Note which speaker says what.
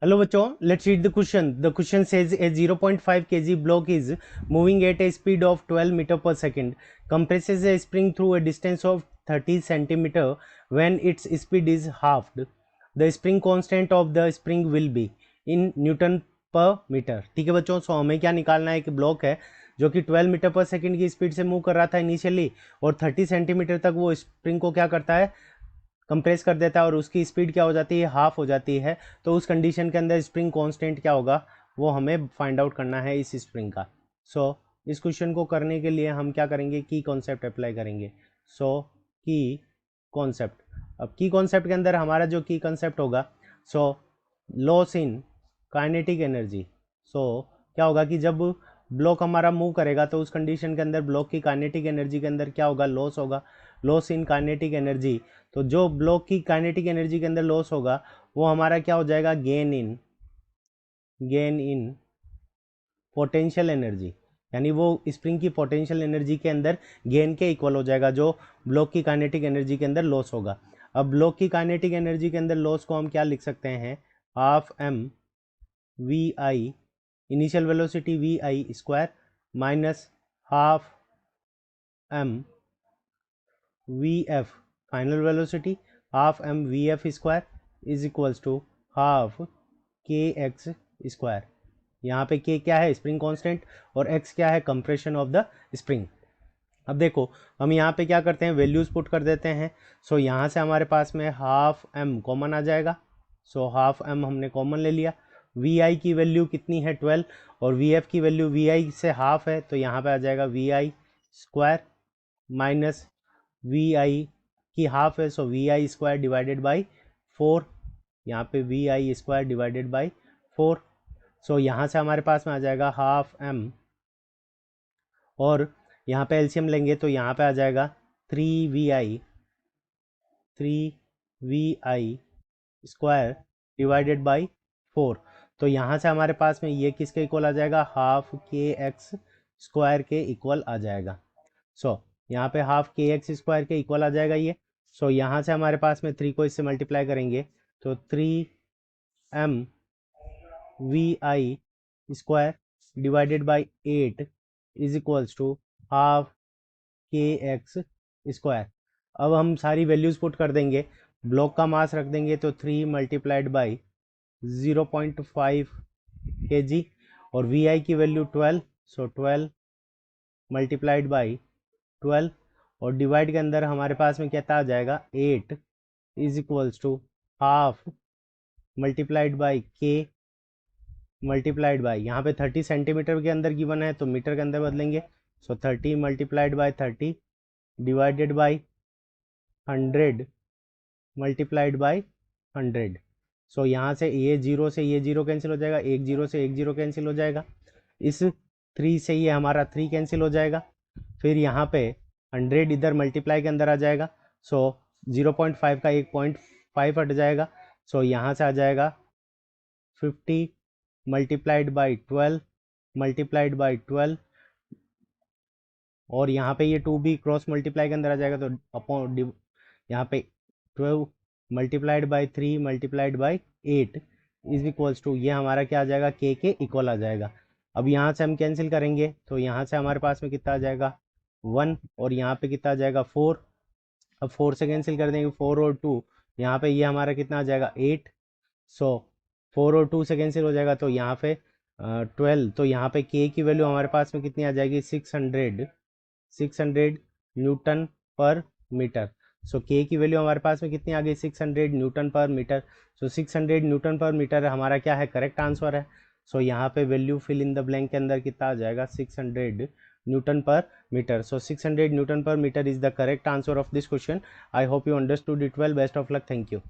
Speaker 1: Hello बच्चों, let's read the question. The question says a 0.5 kg block is moving at a speed of 12 meter per second, compresses a spring through a distance of 30 centimeter. When its speed is halved, the spring constant of the spring will be in Newton per metre. ठीक है बच्चों, सो हमें क्या निकालना है कि block है जो कि 12 मीटर पर सेकंड की स्पीड से मूव कर रहा था इनिशियली, और 30 सेंटीमीटर तक वो स्प्रिंग को क्या करता है, कंप्रेस कर देता है, और उसकी स्पीड क्या हो जाती है, हाफ हो जाती है. तो उस कंडीशन के अंदर स्प्रिंग कांस्टेंट क्या होगा वो हमें फाइंड आउट करना है इस स्प्रिंग का. सो इस क्वेश्चन को करने के लिए हम क्या करेंगे, की कॉन्सेप्ट अप्लाई करेंगे. सो की कॉन्सेप्ट, अब की कॉन्सेप्ट के अंदर हमारा जो की कॉन्सेप्ट होगा, so loss in kinetic energy. So क्या होगा कि जब ब्लॉक हमारा मूव करेगा तो उस कंडीशन के अंदर ब्लॉक की काइनेटिक एनर्जी के अंदर क्या होगा, लॉस होगा. लॉस इन काइनेटिक एनर्जी, तो जो ब्लॉक की काइनेटिक एनर्जी के अंदर लॉस होगा वो हमारा क्या हो जाएगा, गेन इन पोटेंशियल एनर्जी. यानी वो स्प्रिंग की पोटेंशियल एनर्जी के अंदर गेन के इक्वल हो जाएगा जो ब्लॉक की काइनेटिक एनर्जी के अंदर लॉस होगा. अब ब्लॉक की काइनेटिक एनर्जी के अंदर लॉस को हम क्या लिख सकते हैं, half M V I initial velocity V I square minus half M V F final velocity, half M V F square is equals to half K X square. यहाँ पे के क्या है, स्प्रिंग कांस्टेंट, और एक्स क्या है, compression of the spring. अब देखो हम यहाँ पे क्या करते हैं, वैल्यूज पुट कर देते हैं. सो यहाँ से हमारे पास में हाफ एम कॉमन आ जाएगा. सो हाफ एम हमने कॉमन ले लिया. वी आई की वैल्यू कितनी है, 12, और वी एफ की वैल्यू वी आई से हाफ है, तो यहाँ पे आ जाएगा V I square minus V I की हाफ है, so V I square divided by 4. यहाँ पे V I square divided by 4. So यहाँ से हमारे पास में आ जाएगा हाफ एम, और यहाँ पे एलसीएम लेंगे तो यहाँ पे आ जाएगा 3 V I square divided by 4. तो यहाँ से हमारे पास में ये किसके इक्वल आ जाएगा, हाफ के एक्स स्क्वायर के इक्वल आ जाएगा. सो यहाँ पे हाफ के एक्स स्क्वायर के इक्वल आ जाएगा ये. सो यहाँ से हमारे पास में 3 को इससे मल्टीप्लाई करेंगे तो 3 V I square divided by 8 is equals to half K X square. अब हम सारी वैल्यूज पुट कर देंगे, ब्लॉक का मास रख देंगे तो 3 मल्टीप्लाइड बाई 0.5 kg, और वी आई की वैल्यू 12, सो 12 मल्टीप्लाइड बाई 12, और डिवाइड के अंदर हमारे पास में क्या आ जाएगा, 8 is equals to half multiplied by K multiplied by, यहाँ पे 30 सेंटीमीटर के अंदर गिवन है तो मीटर के अंदर बदलेंगे. सो 30 multiplied by 30 divided by 100 multiplied by 100. सो यहाँ से ये जीरो कैंसिल हो जाएगा, एक जीरो से एक जीरो कैंसिल हो जाएगा, इस 3 से ये हमारा 3 कैंसिल हो जाएगा. फिर यहाँ पे 100 इधर मल्टीप्लाई के अंदर आ जाएगा. सो 0.5 का 1.5 हट जाएगा. सो यहाँ से आ जाएगा 50 मल्टीप्लाइड बाई 12 मल्टीप्लाइड बाई 12, और यहाँ पे ये 2 भी क्रॉस मल्टीप्लाई के अंदर आ जाएगा, तो अपॉन यहाँ पे 12 multiplied by 3 multiplied by 8 is equals to, ये हमारा क्या आ जाएगा, के इक्वल आ जाएगा. अब यहाँ से हम कैंसिल करेंगे तो यहाँ से हमारे पास में कितना आ जाएगा 1, और यहाँ पे कितना आ जाएगा 4. अब 4 से कैंसिल कर देंगे 4 और 2, यहाँ पे ये हमारा कितना आ जाएगा 8. सो 4 और 2 से कैंसिल हो जाएगा तो यहाँ पे 12, तो यहाँ पे के की वैल्यू हमारे पास में कितनी आ जाएगी, 600 न्यूटन पर मीटर. सो के की वैल्यू हमारे पास में कितनी आ गई, 600 newton per metre. So 600 newton per metre हमारा क्या है, करेक्ट आंसर है. सो यहाँ पे value fill in the blank के अंदर कितना आ जाएगा, 600 newton per metre. So 600 newton per metre is the correct answer of this question. I hope you understood it well. Best of luck. Thank you.